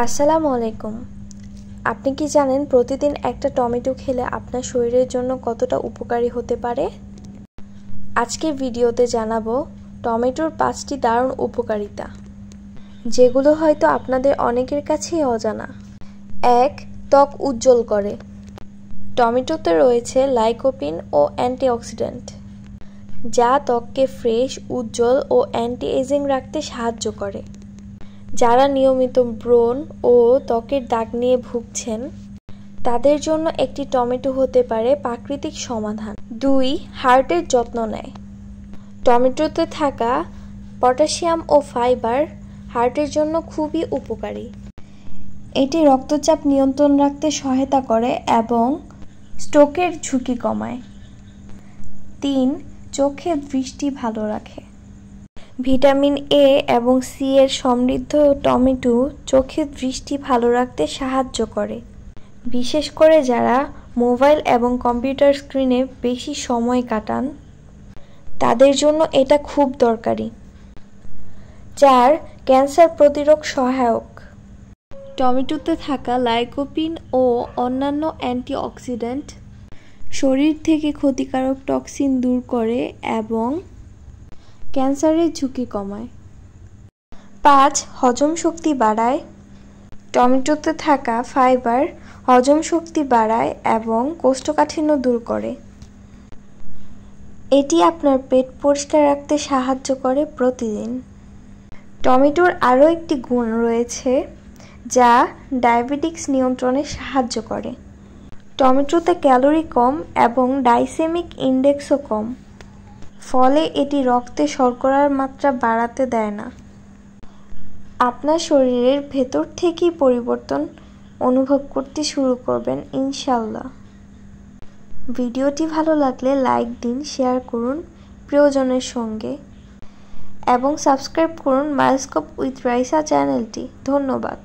আসসালামু আলাইকুম। আপনি কি জানেন প্রতিদিন একটা টমেটো খেলে আপনার শরীরের জন্য কতটা উপকারী হতে পারে? আজকের ভিডিওতে জানাবো টমেটোর 5টি দারুণ উপকারিতা, যেগুলো হয়তো আপনাদের অনেকের কাছেই অজানা। 1. ত্বক উজ্জ্বল করে। টমেটোতে রয়েছে লাইকোপিন ও অ্যান্টিঅক্সিডেন্ট, যা ত্বককে ফ্রেশ, উজ্জ্বল ও অ্যান্টি এজিং রাখতে সাহায্য করে। যারা নিয়মিত ব্রণ ও ত্বকের দাগ নিয়ে ভুগছেন, তাদের জন্য একটি টমেটো হতে পারে প্রাকৃতিক সমাধান। 2. হার্টের যত্ন নেয়। টমেটোতে থাকা পটাশিয়াম ও ফাইবার হার্টের জন্য খুবই উপকারী। এটি রক্তচাপ নিয়ন্ত্রণ রাখতে সহায়তা করে এবং স্ট্রোকের ঝুঁকি কমায়। 3. চোখের দৃষ্টি ভালো রাখে। ভিটামিন এ এবং সি এর সমৃদ্ধ টমেটো চোখের দৃষ্টি ভালো রাখতে সাহায্য করে, বিশেষ করে যারা মোবাইল এবং কম্পিউটার স্ক্রিনে বেশি সময় কাটান, তাদের জন্য এটা খুব দরকারি। 4. ক্যান্সার প্রতিরোধ সহায়ক। টমেটোতে থাকা লাইকোপিন ও অন্যান্য অ্যান্টিঅক্সিডেন্ট শরীর থেকে ক্ষতিকারক টক্সিন দূর করে এবং ক্যান্সারের ঝুঁকি কমায়। 5. হজম শক্তি বাড়ায়। টমেটোতে থাকা ফাইবার হজম শক্তি বাড়ায় এবং কোষ্ঠকাঠিন্য দূর করে। এটি আপনার পেট পরিষ্কার রাখতে সাহায্য করে প্রতিদিন। টমেটোর আরও একটি গুণ রয়েছে যা ডায়াবেটিস নিয়ন্ত্রণে সাহায্য করে। টমেটোতে ক্যালোরি কম এবং গ্লাইসেমিক ইন্ডেক্সও কম, ফলে এটি রক্তে শর্করার মাত্রা বাড়াতে দেয় না। আপনার শরীরের ভেতর থেকেই পরিবর্তন অনুভব করতে শুরু করবেন ইনশাআল্লাহ। ভিডিওটি ভালো লাগলে লাইক দিন, শেয়ার করুন প্রিয়জনের সঙ্গে এবং সাবস্ক্রাইব করুন মাইলস্কোপ উইথ রাইসা চ্যানেলটি। ধন্যবাদ।